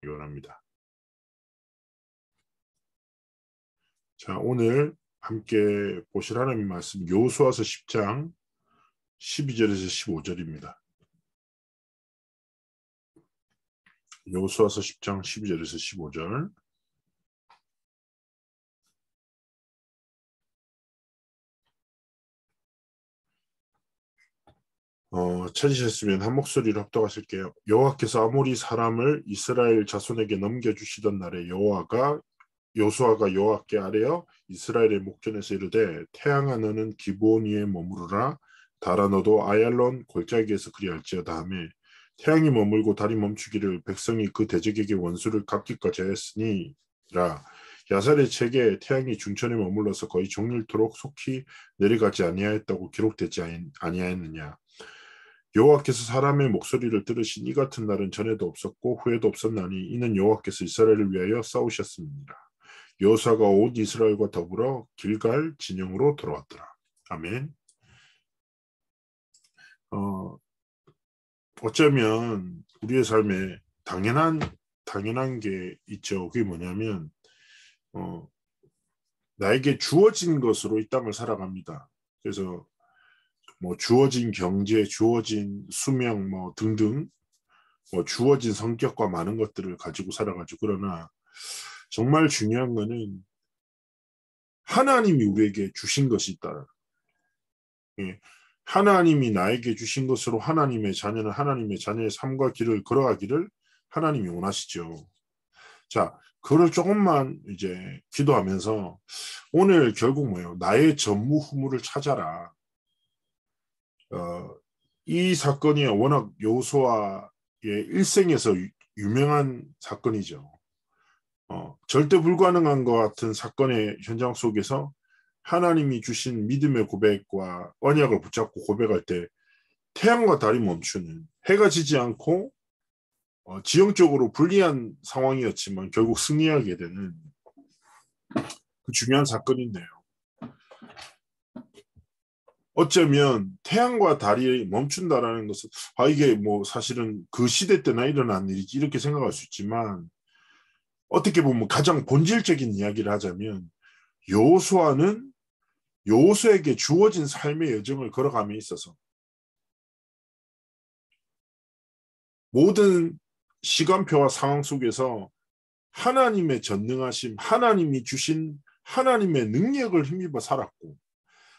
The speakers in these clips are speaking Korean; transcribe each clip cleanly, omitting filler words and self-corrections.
원합니다. 자, 오늘 함께 보실 하나님 말씀 여호수아서 10장 12절에서 15절입니다. 여호수아서 10장 12절에서 15절. 찾으셨으면 한 목소리로 합독하실게요. 여호와께서 아모리 사람을 이스라엘 자손에게 넘겨주시던 날에 여호수아가 여호와께 아뢰어 이스라엘의 목전에서 이르되 태양아 너는 기브온 위에 머무르라 달아 너도 아얄론 골짜기에서 그리할지어다 하며 태양이 머물고 달이 멈추기를 백성이 그 대적에게 원수를 갚기까지 하였으니라. 야살의 책에 태양이 중천에 머물러서 거의 종일토록 속히 내려가지 아니하였다고 기록되지 아니하였느냐. 여호와께서 사람의 목소리를 들으신 이 같은 날은 전에도 없었고 후에도 없었나니 이는 여호와께서 이스라엘을 위하여 싸우셨습니다. 여호수아가 온 이스라엘과 더불어 길갈 진영으로 돌아왔더라. 아멘. 어쩌면 우리의 삶에 당연한 게 있죠. 그게 뭐냐면 나에게 주어진 것으로 이 땅을 살아갑니다. 그래서 뭐 주어진 경제, 주어진 수명 뭐 등등 뭐 주어진 성격과 많은 것들을 가지고 살아가죠. 그러나 정말 중요한 거는 하나님이 우리에게 주신 것이 있다. 예. 하나님이 나에게 주신 것으로 하나님의 자녀는 하나님의 자녀의 삶과 길을 걸어가기를 하나님이 원하시죠. 자, 그걸 조금만 이제 기도하면서 오늘 결국 뭐예요? 나의 전무후무를 찾아라. 이 사건이 워낙 여호수아의 일생에서 유명한 사건이죠. 절대 불가능한 것 같은 사건의 현장 속에서 하나님이 주신 믿음의 고백과 언약을 붙잡고 고백할 때 태양과 달이 멈추는, 해가 지지 않고 지형적으로 불리한 상황이었지만 결국 승리하게 되는 그 중요한 사건인데요. 어쩌면 태양과 달이 멈춘다라는 것은 이게 뭐 사실은 그 시대 때나 일어난 일이지 이렇게 생각할 수 있지만 어떻게 보면 가장 본질적인 이야기를 하자면 여호수아에게 주어진 삶의 여정을 걸어감에 있어서 모든 시간표와 상황 속에서 하나님의 전능하심, 하나님이 주신 하나님의 능력을 힘입어 살았고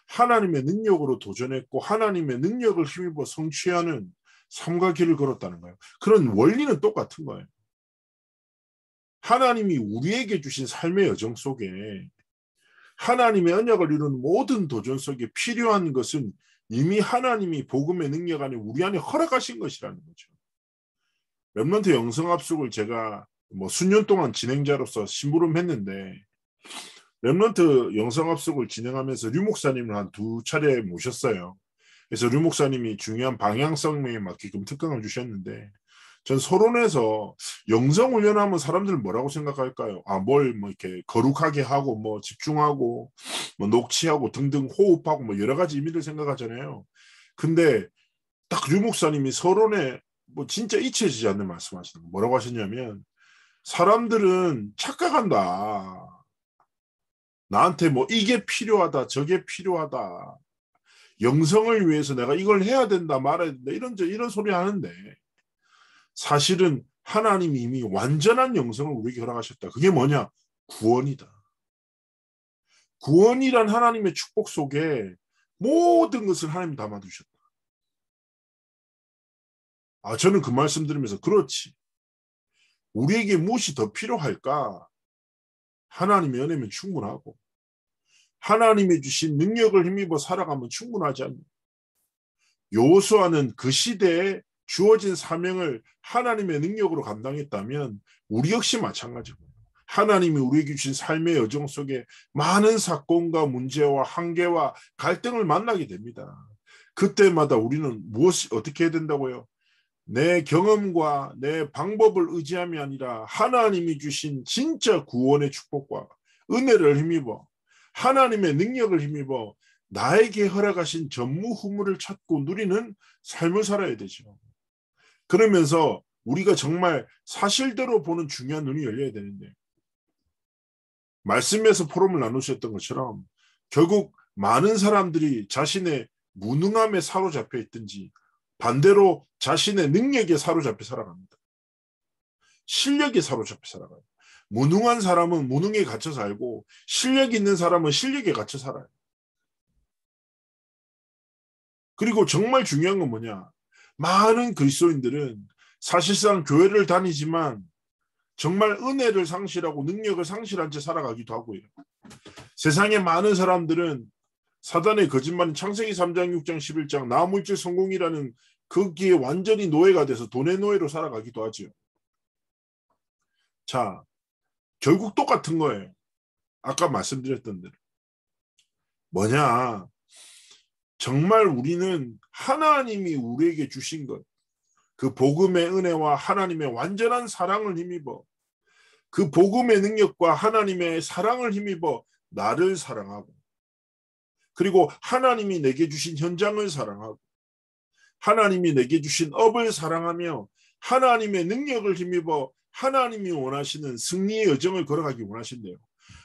하나님의 능력으로 도전했고 하나님의 능력을 힘입어 성취하는 삶과 길을 걸었다는 거예요. 그런 원리는 똑같은 거예요. 하나님이 우리에게 주신 삶의 여정 속에 하나님의 언약을 이루는 모든 도전 속에 필요한 것은 이미 하나님이 복음의 능력 안에 우리 안에 허락하신 것이라는 거죠. 렘넌트 영성합숙을 제가 뭐 수년 동안 진행자로서 심부름했는데 렘넌트 영성합숙을 진행하면서 류 목사님을 한 2차례 모셨어요. 그래서 류 목사님이 중요한 방향성에 맞게끔 특강을 주셨는데 전 서론에서 영성 훈련하면 사람들 뭐라고 생각할까요? 뭘 뭐 이렇게 거룩하게 하고 뭐 집중하고 뭐 녹취하고 등등 호흡하고 뭐 여러 가지 의미를 생각하잖아요. 근데 딱 류 목사님이 서론에 뭐 진짜 잊혀지지 않는 말씀하시는 거 뭐라고 하셨냐면 사람들은 착각한다. 나한테 뭐 이게 필요하다 저게 필요하다. 영성을 위해서 내가 이걸 해야 된다 말아야 된다 이런 소리 하는데 사실은 하나님이 이미 완전한 영성을 우리에게 허락하셨다. 그게 뭐냐? 구원이다. 구원이란 하나님의 축복 속에 모든 것을 하나님 담아두셨다. 저는 그 말씀 들으면서 그렇지. 우리에게 무엇이 더 필요할까? 하나님의 은혜면 충분하고 하나님이 주신 능력을 힘입어 살아가면 충분하지 않냐. 여호수아는 그 시대에 주어진 사명을 하나님의 능력으로 감당했다면 우리 역시 마찬가지입니다. 하나님이 우리에게 주신 삶의 여정 속에 많은 사건과 문제와 한계와 갈등을 만나게 됩니다. 그때마다 우리는 어떻게 해야 된다고요? 내 경험과 내 방법을 의지함이 아니라 하나님이 주신 진짜 구원의 축복과 은혜를 힘입어 하나님의 능력을 힘입어 나에게 허락하신 전무후무를 찾고 누리는 삶을 살아야 되죠. 그러면서 우리가 정말 사실대로 보는 중요한 눈이 열려야 되는데 말씀에서 포럼을 나누셨던 것처럼 결국 많은 사람들이 자신의 무능함에 사로잡혀 있든지 반대로 자신의 능력에 사로잡혀 살아갑니다. 실력에 사로잡혀 살아가요. 무능한 사람은 무능에 갇혀 살고 실력 있는 사람은 실력에 갇혀 살아요. 그리고 정말 중요한 건 뭐냐? 많은 그리스도인들은 사실상 교회를 다니지만 정말 은혜를 상실하고 능력을 상실한 채 살아가기도 하고요. 세상에 많은 사람들은 사단의 거짓말인 창세기 3장, 6장, 11장 나물질 성공이라는 거기에 완전히 노예가 돼서 돈의 노예로 살아가기도 하죠. 자, 결국 똑같은 거예요. 아까 말씀드렸던 대로. 뭐냐? 정말 우리는 하나님이 우리에게 주신 것, 그 복음의 은혜와 하나님의 완전한 사랑을 힘입어 그 복음의 능력과 하나님의 사랑을 힘입어 나를 사랑하고 그리고 하나님이 내게 주신 현장을 사랑하고 하나님이 내게 주신 업을 사랑하며 하나님의 능력을 힘입어 하나님이 원하시는 승리의 여정을 걸어가기 원하신대요.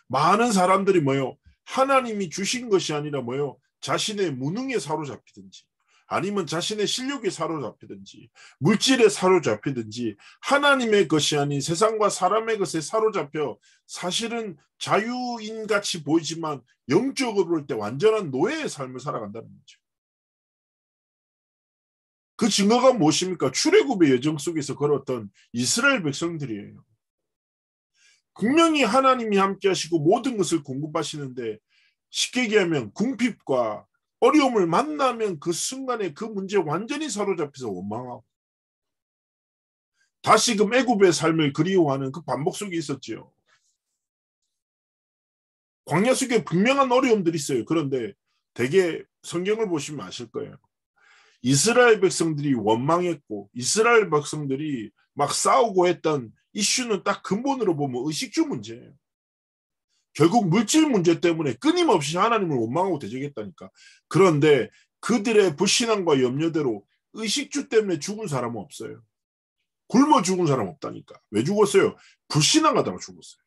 많은 사람들이 뭐요? 하나님이 주신 것이 아니라 뭐요? 자신의 무능에 사로잡히든지 아니면 자신의 실력에 사로잡히든지 물질에 사로잡히든지 하나님의 것이 아닌 세상과 사람의 것에 사로잡혀 사실은 자유인같이 보이지만 영적으로 볼 때 완전한 노예의 삶을 살아간다는 거죠. 그 증거가 무엇입니까? 출애굽의 여정 속에서 걸었던 이스라엘 백성들이에요. 분명히 하나님이 함께 하시고 모든 것을 공급하시는데 쉽게 얘기하면 궁핍과 어려움을 만나면 그 순간에 그 문제에 완전히 사로잡혀서 원망하고 다시금 애굽의 삶을 그리워하는 그 반복 속에 있었지요. 광야 속에 분명한 어려움들이 있어요. 그런데 대개 성경을 보시면 아실 거예요. 이스라엘 백성들이 원망했고 이스라엘 백성들이 막 싸우고 했던 이슈는 딱 근본으로 보면 의식주 문제예요. 결국 물질 문제 때문에 끊임없이 하나님을 원망하고 대적했다니까. 그런데 그들의 불신앙과 염려대로 의식주 때문에 죽은 사람은 없어요. 굶어 죽은 사람 없다니까. 왜 죽었어요? 불신앙하다가 죽었어요.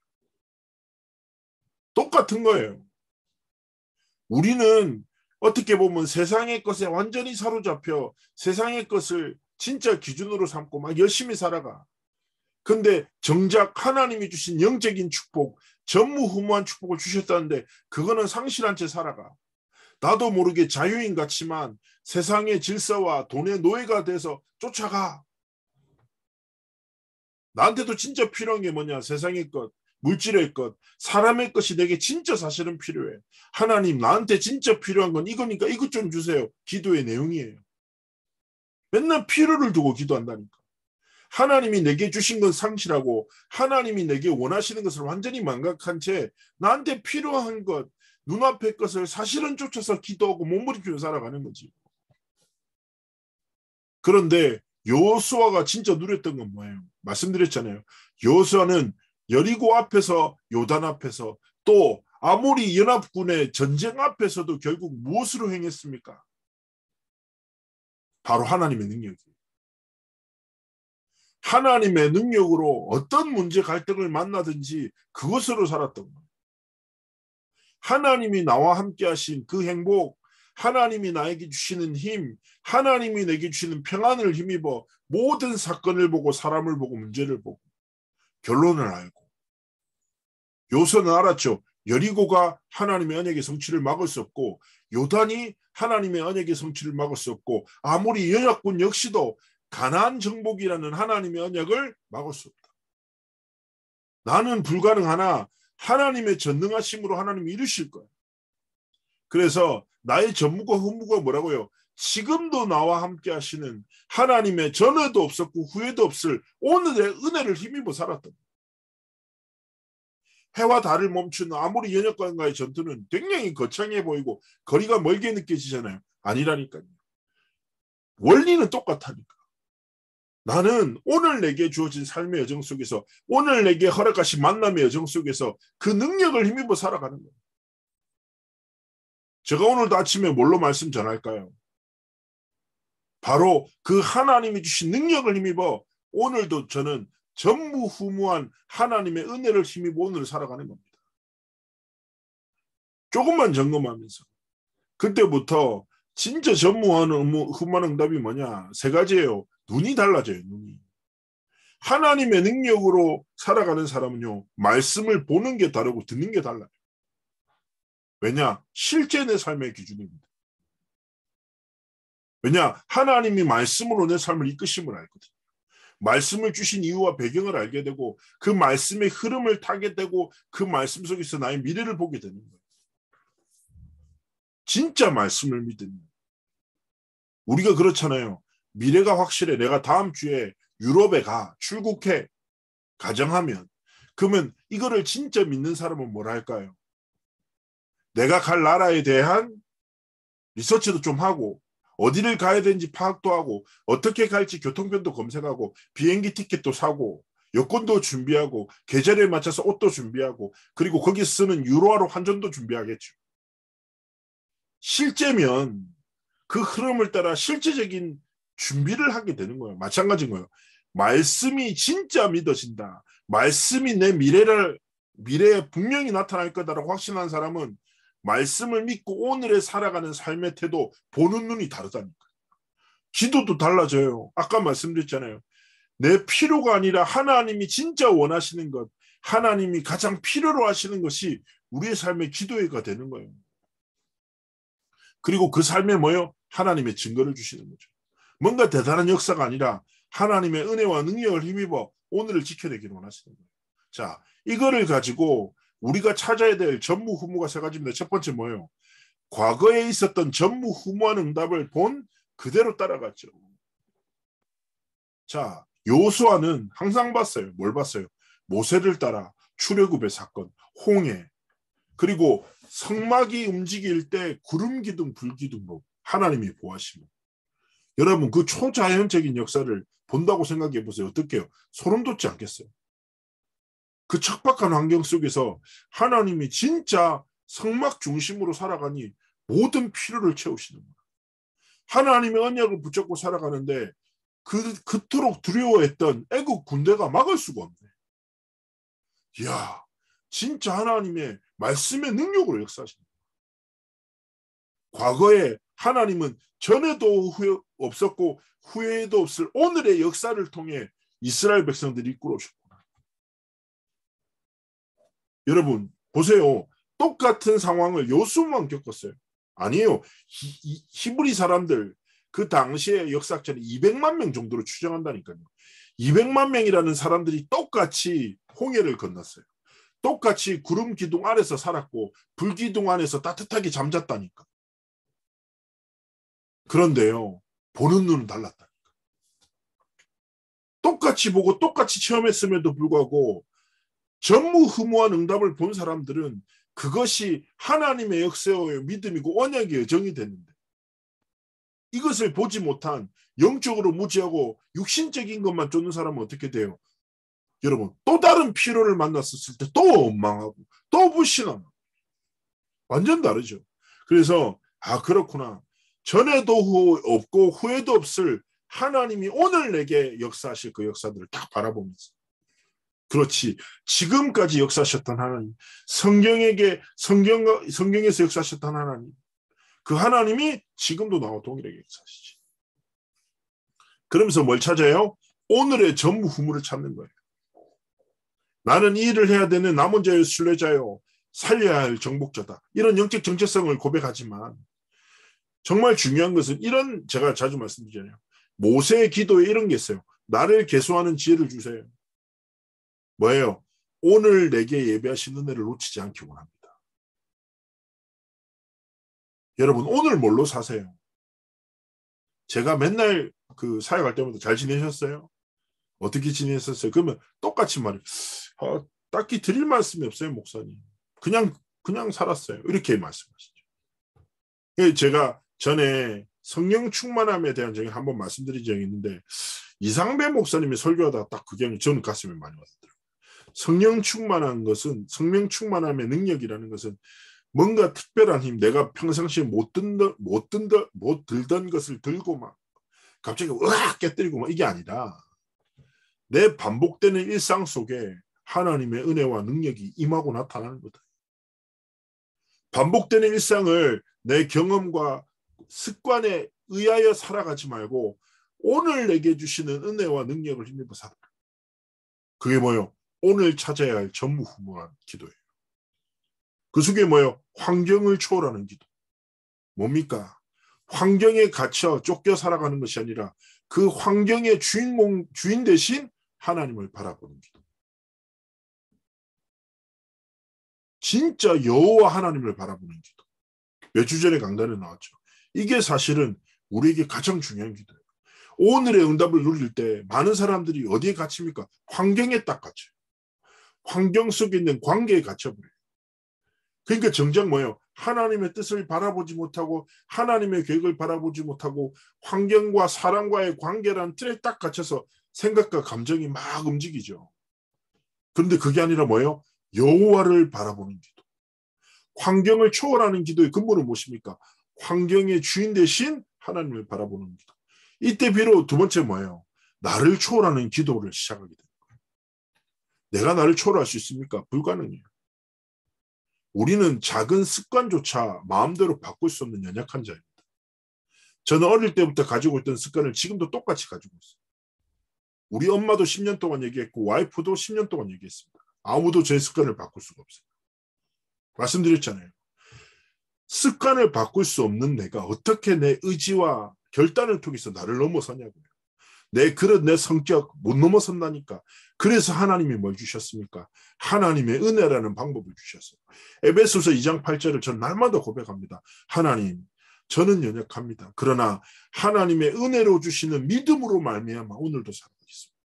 똑같은 거예요. 우리는 어떻게 보면 세상의 것에 완전히 사로잡혀 세상의 것을 진짜 기준으로 삼고 막 열심히 살아가. 근데 정작 하나님이 주신 영적인 축복, 전무후무한 축복을 주셨다는데 그거는 상실한 채 살아가. 나도 모르게 자유인 같지만 세상의 질서와 돈의 노예가 돼서 쫓아가. 나한테도 진짜 필요한 게 뭐냐? 세상의 것, 물질의 것, 사람의 것이 내게 진짜 사실은 필요해. 하나님 나한테 진짜 필요한 건 이거니까 이것 좀 주세요. 기도의 내용이에요. 맨날 필요를 두고 기도한다니까. 하나님이 내게 주신 건 상실하고 하나님이 내게 원하시는 것을 완전히 망각한 채 나한테 필요한 것, 눈앞의 것을 사실은 쫓아서 기도하고 몸부림치며 살아가는 거지. 그런데 여호수아가 진짜 누렸던 건 뭐예요? 말씀드렸잖아요. 여호수아는 여리고 앞에서 요단 앞에서 또 아모리 연합군의 전쟁 앞에서도 결국 무엇으로 행했습니까? 바로 하나님의 능력이에요. 하나님의 능력으로 어떤 문제 갈등을 만나든지 그것으로 살았던 거예요. 하나님이 나와 함께 하신 그 행복, 하나님이 나에게 주시는 힘, 하나님이 내게 주시는 평안을 힘입어 모든 사건을 보고 사람을 보고 문제를 보고 결론을 알고 요서는 알았죠. 여리고가 하나님의 언약의 성취를 막을 수 없고 요단이 하나님의 언약의 성취를 막을 수 없고 아모리 연합군 역시도 가나안 정복이라는 하나님의 언약을 막을 수 없다. 나는 불가능하나 하나님의 전능하심으로 하나님이 이루실 거야. 그래서 나의 전무가 후무가 뭐라고요? 지금도 나와 함께 하시는 하나님의 전에도 없었고 후에도 없을 오늘의 은혜를 힘입어 살았던 거야. 해와 달을 멈춘 아무리 연역관과의 전투는 굉장히 거창해 보이고 거리가 멀게 느껴지잖아요. 아니라니까요. 원리는 똑같다니까. 나는 오늘 내게 주어진 삶의 여정 속에서 오늘 내게 허락하신 만남의 여정 속에서 그 능력을 힘입어 살아가는 거예요. 제가 오늘도 아침에 뭘로 말씀 전할까요? 바로 그 하나님이 주신 능력을 힘입어 오늘도 저는 전무후무한 하나님의 은혜를 힘입어 오늘 살아가는 겁니다. 조금만 점검하면서. 그때부터 진짜 전무후무한 응답이 뭐냐? 세 가지예요. 눈이 달라져요. 눈이. 하나님의 능력으로 살아가는 사람은요. 말씀을 보는 게 다르고 듣는 게 달라요. 왜냐? 실제 내 삶의 기준입니다. 왜냐? 하나님이 말씀으로 내 삶을 이끄심을 알거든요. 말씀을 주신 이유와 배경을 알게 되고 그 말씀의 흐름을 타게 되고 그 말씀 속에서 나의 미래를 보게 되는 거예요. 진짜 말씀을 믿으면. 우리가 그렇잖아요. 미래가 확실해. 내가 다음 주에 유럽에 출국해. 가정하면. 그러면 이거를 진짜 믿는 사람은 뭘 할까요? 내가 갈 나라에 대한 리서치도 좀 하고 어디를 가야 되는지 파악도 하고 어떻게 갈지 교통편도 검색하고 비행기 티켓도 사고 여권도 준비하고 계절에 맞춰서 옷도 준비하고 그리고 거기서 쓰는 유로화로 환전도 준비하겠죠. 실제면 그 흐름을 따라 실제적인 준비를 하게 되는 거예요. 마찬가지인 거예요. 말씀이 진짜 믿어진다. 말씀이 내 미래에 분명히 나타날 거다라고 확신한 사람은 말씀을 믿고 오늘에 살아가는 삶의 태도, 보는 눈이 다르다니까. 기도도 달라져요. 아까 말씀드렸잖아요. 내 필요가 아니라 하나님이 진짜 원하시는 것, 하나님이 가장 필요로 하시는 것이 우리의 삶의 기도회가 되는 거예요. 그리고 그 삶에 뭐요? 하나님의 증거를 주시는 거죠. 뭔가 대단한 역사가 아니라 하나님의 은혜와 능력을 힘입어 오늘을 지켜내기를 원하시는 거예요. 자, 이거를 가지고 우리가 찾아야 될 전무후무가 세 가지입니다. 첫 번째 뭐예요? 과거에 있었던 전무후무한 응답을 본 그대로 따라갔죠. 자, 요수아는 항상 봤어요. 뭘 봤어요? 모세를 따라 출애굽의 사건, 홍해, 그리고 성막이 움직일 때 구름 기둥, 불 기둥으로 하나님이 보호하시고. 여러분 그 초자연적인 역사를 본다고 생각해 보세요. 어떻게요? 소름 돋지 않겠어요? 그 척박한 환경 속에서 하나님이 진짜 성막 중심으로 살아가니 모든 필요를 채우시는 거예요. 하나님의 언약을 붙잡고 살아가는데 그토록 두려워했던 애국 군대가 막을 수가 없네. 이야, 진짜 하나님의 말씀의 능력으로 역사하시는 거예요. 과거에 하나님은 전에도 없었고 후에도 없을 오늘의 역사를 통해 이스라엘 백성들이 이끌어 오셨구나. 여러분 보세요. 똑같은 상황을 요수만 겪었어요. 아니에요. 히브리 사람들 그 당시에 역사학자는 200만 명 정도로 추정한다니까요. 200만 명이라는 사람들이 똑같이 홍해를 건넜어요. 똑같이 구름 기둥 안에서 살았고 불 기둥 안에서 따뜻하게 잠잤다니까. 그런데요. 보는 눈은 달랐다니까. 똑같이 보고 똑같이 체험했음에도 불구하고 전무후무한 응답을 본 사람들은 그것이 하나님의 역사의 믿음이고 언약의 여정이 됐는데 이것을 보지 못한 영적으로 무지하고 육신적인 것만 쫓는 사람은 어떻게 돼요? 여러분 또 다른 필요를 만났을 때 또 원망하고 또 불신하고 완전 다르죠. 그래서 그렇구나. 전에도 없고 후에도 없을 하나님이 오늘 내게 역사하실 그 역사들을 딱 바라보면서 그렇지. 지금까지 역사하셨던 하나님, 성경에서 역사하셨던 하나님, 그 하나님이 지금도 나와 동일하게 역사하시지. 그러면서 뭘 찾아요? 오늘의 전무후무를 찾는 거예요. 나는 이 일을 해야 되는 남은 자요 순례자요 살려야 할 정복자다. 이런 영적 정체성을 고백하지만 정말 중요한 것은 제가 자주 말씀드리잖아요. 모세의 기도에 이런 게 있어요. 나를 계수하는 지혜를 주세요. 뭐예요? 오늘 내게 예배하신 은혜를 놓치지 않기 원합니다. 여러분 오늘 뭘로 사세요? 제가 맨날 그 사역할 때마다 잘 지내셨어요? 어떻게 지내셨어요? 그러면 똑같이 말해요. 딱히 드릴 말씀이 없어요, 목사님. 그냥 살았어요. 이렇게 말씀하시죠. 제가 전에 성령 충만함에 대한 적이 한번 말씀드린 적이 있는데 이상배 목사님이 설교하다가 딱 그게 저는 가슴에 많이 왔더라고요. 성령 충만함의 능력이라는 것은 뭔가 특별한 힘, 내가 평상시에 못 들던 것을 들고 막 갑자기 으악 깨뜨리고 막 이게 아니라 내 반복되는 일상 속에 하나님의 은혜와 능력이 임하고 나타나는 거다. 반복되는 일상을 내 경험과 습관에 의하여 살아가지 말고 오늘 내게 주시는 은혜와 능력을 힘입어 살아. 그게 뭐요? 오늘 찾아야 할 전무후무한 기도예요. 그 속에 뭐요? 환경을 초월하는 기도. 뭡니까? 환경에 갇혀 쫓겨 살아가는 것이 아니라 그 환경의 주인 대신 하나님을 바라보는 기도. 진짜 여호와 하나님을 바라보는 기도. 몇 주 전에 강단에 나왔죠. 이게 사실은 우리에게 가장 중요한 기도예요. 오늘의 응답을 누릴 때 많은 사람들이 어디에 갇힙니까? 환경에 딱 갇혀요. 환경 속에 있는 관계에 갇혀버려요. 그러니까 정작 뭐예요? 하나님의 뜻을 바라보지 못하고 하나님의 계획을 바라보지 못하고 환경과 사람과의 관계라는 틀에 딱 갇혀서 생각과 감정이 막 움직이죠. 그런데 그게 아니라 뭐예요? 여호와를 바라보는 기도. 환경을 초월하는 기도의 근본은 무엇입니까? 환경의 주인 대신 하나님을 바라보는 기도. 이때 비로소 두 번째 뭐예요? 나를 초월하는 기도를 시작하게 됩니다. 내가 나를 초월할 수 있습니까? 불가능해요. 우리는 작은 습관조차 마음대로 바꿀 수 없는 연약한 자입니다. 저는 어릴 때부터 가지고 있던 습관을 지금도 똑같이 가지고 있어요. 우리 엄마도 10년 동안 얘기했고 와이프도 10년 동안 얘기했습니다. 아무도 제 습관을 바꿀 수가 없어요. 말씀드렸잖아요. 습관을 바꿀 수 없는 내가 어떻게 내 의지와 결단을 통해서 나를 넘어서냐고요. 내 그릇, 내 성격 못 넘어선다니까. 그래서 하나님이 뭘 주셨습니까? 하나님의 은혜라는 방법을 주셨어요. 에베소서 2장 8절을 전 날마다 고백합니다. 하나님, 저는 연약합니다. 그러나 하나님의 은혜로 주시는 믿음으로 말미암아 오늘도 살아가겠습니다.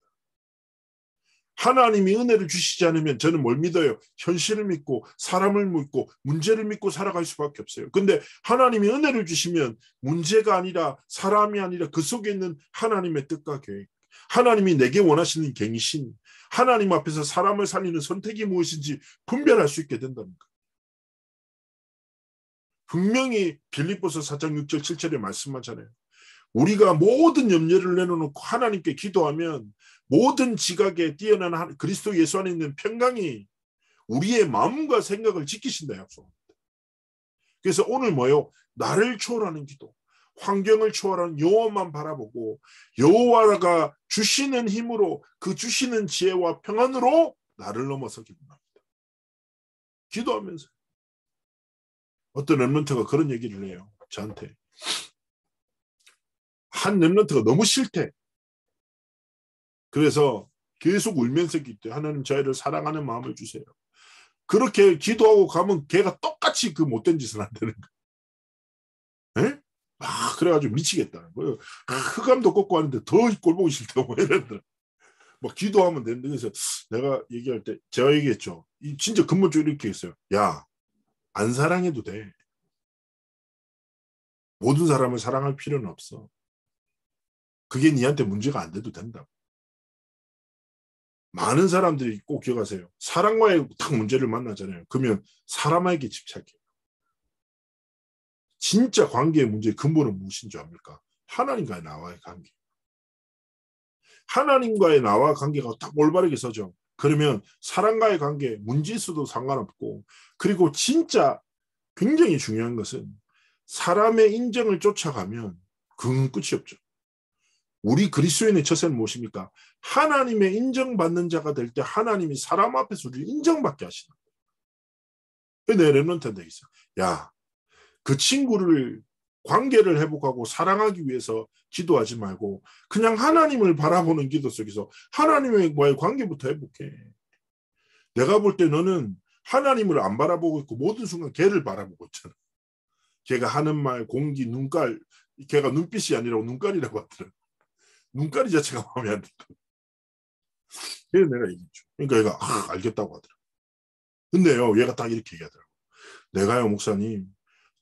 하나님이 은혜를 주시지 않으면 저는 뭘 믿어요? 현실을 믿고 사람을 믿고 문제를 믿고 살아갈 수밖에 없어요. 근데 하나님이 은혜를 주시면 문제가 아니라 사람이 아니라 그 속에 있는 하나님의 뜻과 계획, 하나님이 내게 원하시는 갱신, 하나님 앞에서 사람을 살리는 선택이 무엇인지 분별할 수 있게 된답니다. 분명히 빌립보서 4장 6절 7절에 말씀하잖아요. 우리가 모든 염려를 내려놓고 하나님께 기도하면 모든 지각에 뛰어난 그리스도 예수 안에 있는 평강이 우리의 마음과 생각을 지키신다 약속합니다. 그래서 오늘 뭐요? 나를 초월하는 기도, 환경을 초월하는 여호와만 바라보고 여호와가 주시는 힘으로 그 주시는 지혜와 평안으로 나를 넘어서기 원합니다. 기도하면서 어떤 렘넌트가 그런 얘기를 해요. 저한테. 한 렘넌트가 너무 싫대. 그래서 계속 울면서 기도해. 하나님 저희를 사랑하는 마음을 주세요. 그렇게 기도하고 가면 걔가 똑같이 그 못된 짓을 한다는 거예요. 그래가지고 미치겠다는 거예요. 흑암도 꺾고 하는데 더 꼴보기 싫다고 이랬더라. 막 기도하면 되는데 그래서 내가 얘기할 때 제가 얘기했죠. 진짜 근본적으로 이렇게 했어요. 야, 안 사랑해도 돼. 모든 사람을 사랑할 필요는 없어. 그게 니한테 문제가 안 돼도 된다고. 많은 사람들이 꼭 기억하세요. 사랑과의 딱 문제를 만나잖아요. 그러면 사람에게 집착해요. 진짜 관계의 문제의 근본은 무엇인지 압니까? 하나님과의 나와의 관계. 하나님과의 나와 관계가 딱 올바르게 서죠. 그러면 사람과의 관계, 문제 있어도 상관없고, 그리고 진짜 굉장히 중요한 것은 사람의 인정을 쫓아가면 그건 끝이 없죠. 우리 그리스도인의 처세는 무엇입니까? 하나님의 인정받는 자가 될 때 하나님이 사람 앞에서 우리를 인정받게 하시는 거예요. 내 렘넌트한테 있어. 야, 그 친구를 관계를 회복하고 사랑하기 위해서 기도하지 말고 그냥 하나님을 바라보는 기도 속에서 하나님과의 관계부터 회복해. 내가 볼 때 너는 하나님을 안 바라보고 있고 모든 순간 걔를 바라보고 있잖아. 걔가 하는 말, 공기, 눈깔, 걔가 눈빛이 아니라 눈깔이라고 하더라. 눈깔이 자체가 마음에 안 든다. 그래서 내가 얘기했죠. 그러니까 얘가 알겠다고 하더라. 근데요, 얘가 딱 이렇게 얘기하더라고. 내가요, 목사님,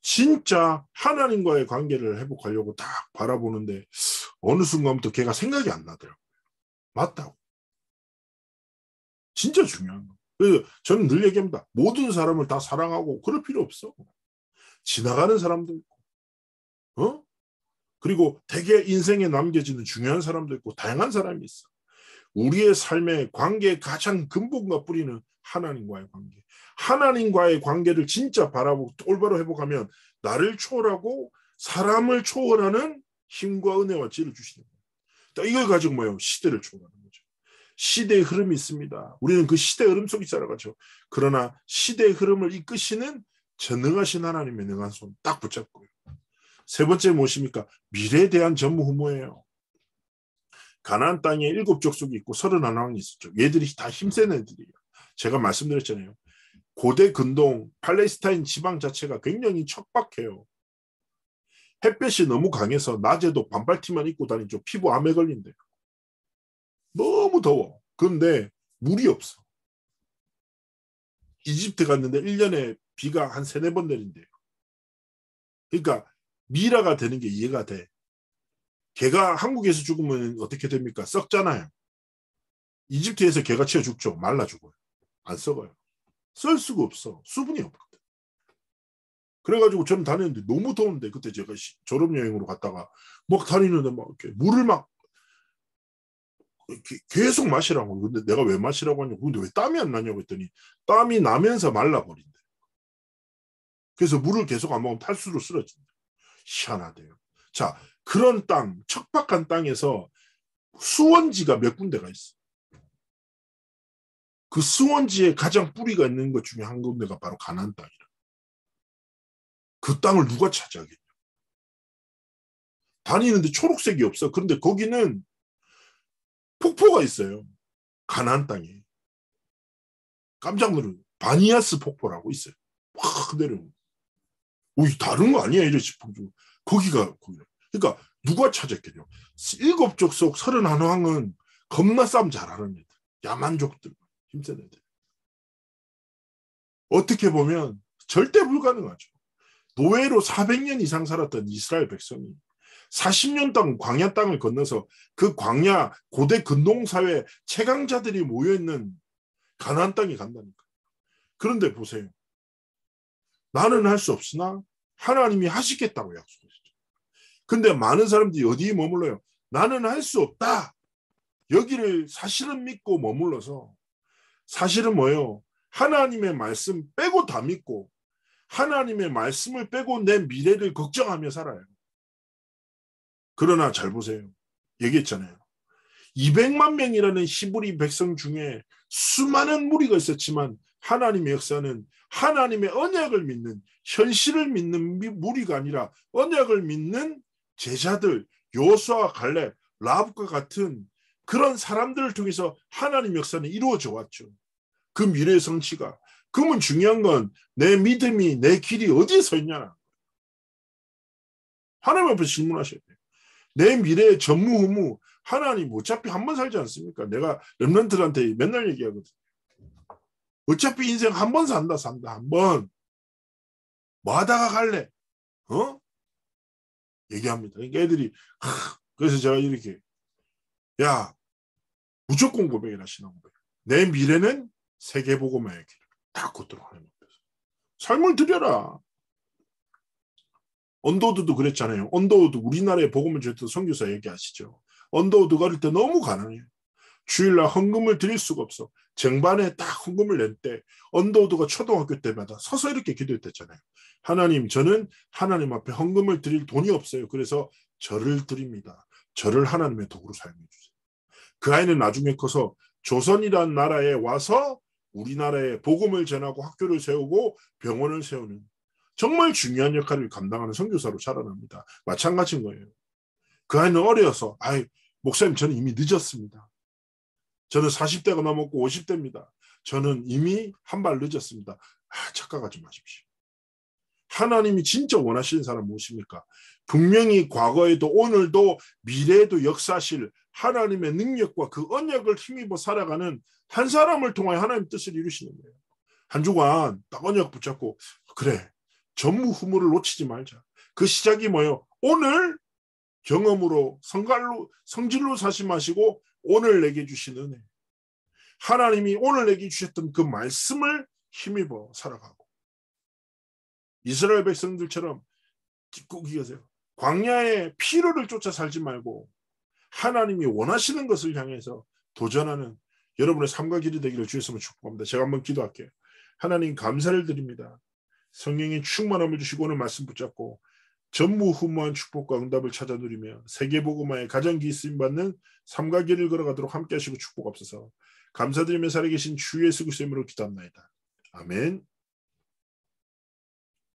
진짜 하나님과의 관계를 회복하려고 딱 바라보는데 어느 순간부터 걔가 생각이 안 나더라고요. 맞다고. 진짜 중요한 거. 그래서 저는 늘 얘기합니다. 모든 사람을 다 사랑하고 그럴 필요 없어. 지나가는 사람도 있고, 그리고 되게 인생에 남겨지는 중요한 사람도 있고 다양한 사람이 있어. 우리의 삶의 관계의 가장 근본과 뿌리는 하나님과의 관계. 하나님과의 관계를 진짜 바라보고 올바로 회복하면 나를 초월하고 사람을 초월하는 힘과 은혜와 지혜를 주시는 거예요. 이걸 가지고 뭐예요? 시대를 초월하는 거죠. 시대의 흐름이 있습니다. 우리는 그 시대의 흐름 속에 살아가죠. 그러나 시대의 흐름을 이끄시는 전능하신 하나님의 능한 손 딱 붙잡고요. 세 번째 무엇입니까? 미래에 대한 전무후무예요. 가나안 땅에 7 족속이 있고 31왕이 있었죠. 얘들이 다 힘센 애들이에요. 제가 말씀드렸잖아요. 고대 근동 팔레스타인 지방 자체가 굉장히 척박해요. 햇볕이 너무 강해서 낮에도 반팔티만 입고 다니죠. 피부 암에 걸린대요. 너무 더워. 그런데 물이 없어. 이집트 갔는데 1년에 비가 한 3-4번 내린대요. 그러니까 미라가 되는 게 이해가 돼. 개가 한국에서 죽으면 어떻게 됩니까? 썩잖아요. 이집트에서 개가 치어 죽죠. 말라 죽어요. 안 썩어요. 썰 수가 없어. 수분이 없거든. 그래가지고 저는 다녔는데 너무 더운데 그때 제가 졸업여행으로 갔다가 막 다니는데 막 이렇게 물을 막 계속 마시라고. 근데 내가 왜 마시라고 하냐고. 근데 왜 땀이 안 나냐고 했더니 땀이 나면서 말라버린대. 그래서 물을 계속 안 먹으면 탈수로 쓰러진다. 희한하대요. 자, 그런 땅, 척박한 땅에서 수원지가 몇 군데가 있어. 그 수원지에 가장 뿌리가 있는 것 중에 한 군데가 바로 가나안 땅이라. 그 땅을 누가 차지하겠냐. 다니는데 초록색이 없어. 그런데 거기는 폭포가 있어요. 가나안 땅에. 깜짝 놀라요. 바니아스 폭포라고 있어요. 확 내려오고. 다른 거 아니야? 이래 싶어. 거기가. 그러니까 누가 찾았겠냐. 7 족속 31왕은 겁나 싸움 잘하는 애들. 야만족들. 힘센 애들. 어떻게 보면 절대 불가능하죠. 노예로 400년 이상 살았던 이스라엘 백성이 40년 동안 광야 땅을 건너서 그 광야 고대 근동사회 최강자들이 모여있는 가나안 땅에 간다니까. 그런데 보세요. 나는 할 수 없으나 하나님이 하시겠다고 약속하시죠. 근데 많은 사람들이 어디에 머물러요? 나는 할 수 없다. 여기를 사실은 믿고 머물러서 사실은 뭐예요? 하나님의 말씀 빼고 다 믿고 하나님의 말씀을 빼고 내 미래를 걱정하며 살아요. 그러나 잘 보세요. 얘기했잖아요. 200만 명이라는 히브리 백성 중에 수많은 무리가 있었지만 하나님의 역사는 하나님의 언약을 믿는 현실을 믿는 무리가 아니라 언약을 믿는 제자들 여호수아와 갈렙, 라합과 같은 그런 사람들을 통해서 하나님의 역사는 이루어져 왔죠. 그 미래의 성취가. 그러면 중요한 건 내 믿음이 내 길이 어디에 서 있냐. 하나님 앞에 질문하셔야 돼요. 내 미래의 전무후무 하나님 어차피 한 번 살지 않습니까? 내가 렘넌트들한테 맨날 얘기하거든. 어차피 인생 한 번 산다 한 번. 뭐 하다가 갈래? 얘기합니다. 그러니까 애들이 그래서 제가 이렇게 야 무조건 고백이라 신앙 고백. 내 미래는 세계복음의 길. 다 걷도록 하는 거예요. 삶을 드려라. 언더우드도 그랬잖아요. 언더우드 우리나라에 복음을 전했던 선교사 얘기하시죠. 언더우드가 어릴 때 너무 가난해요. 주일날 헌금을 드릴 수가 없어. 쟁반에 딱 헌금을 낼 때 언더우드가 초등학교 때마다 서서 이렇게 기도했댔잖아요. 하나님, 저는 하나님 앞에 헌금을 드릴 돈이 없어요. 그래서 저를 드립니다. 저를 하나님의 도구로 사용해 주세요. 그 아이는 나중에 커서 조선이라는 나라에 와서 우리나라에 복음을 전하고 학교를 세우고 병원을 세우는 정말 중요한 역할을 감당하는 선교사로 자라납니다. 마찬가지인 거예요. 그 아이는 어려서 목사님 저는 이미 늦었습니다. 저는 40대가 넘었고 50대입니다. 저는 이미 한 발 늦었습니다. 착각하지 마십시오. 하나님이 진짜 원하시는 사람 무엇입니까? 분명히 과거에도 오늘도 미래에도 역사하실 하나님의 능력과 그 언약을 힘입어 살아가는 한 사람을 통하여 하나님 뜻을 이루시는 거예요. 한 주간 딱 언약 붙잡고 그래 전무후무를 놓치지 말자. 그 시작이 뭐예요? 오늘 경험으로 성질로 사심하시고 오늘 내게 주신 은혜. 하나님이 오늘 내게 주셨던 그 말씀을 힘입어 살아가고 이스라엘 백성들처럼 꼭 기억하세요. 광야의 피로를 쫓아 살지 말고 하나님이 원하시는 것을 향해서 도전하는 여러분의 삶과 길이 되기를 주의 이름으로 축복합니다. 제가 한번 기도할게요. 하나님 감사를 드립니다. 성령의 충만함을 주시고 오늘 말씀 붙잡고 전무후무한 축복과 응답을 찾아 누리며 세계복음화에 가장 기쓰임받는 삶과 길을 걸어가도록 함께 하시고 축복하옵소서. 감사드리며 살아계신 주 예수 그리스도의 이름으로 기도합나이다. 아멘.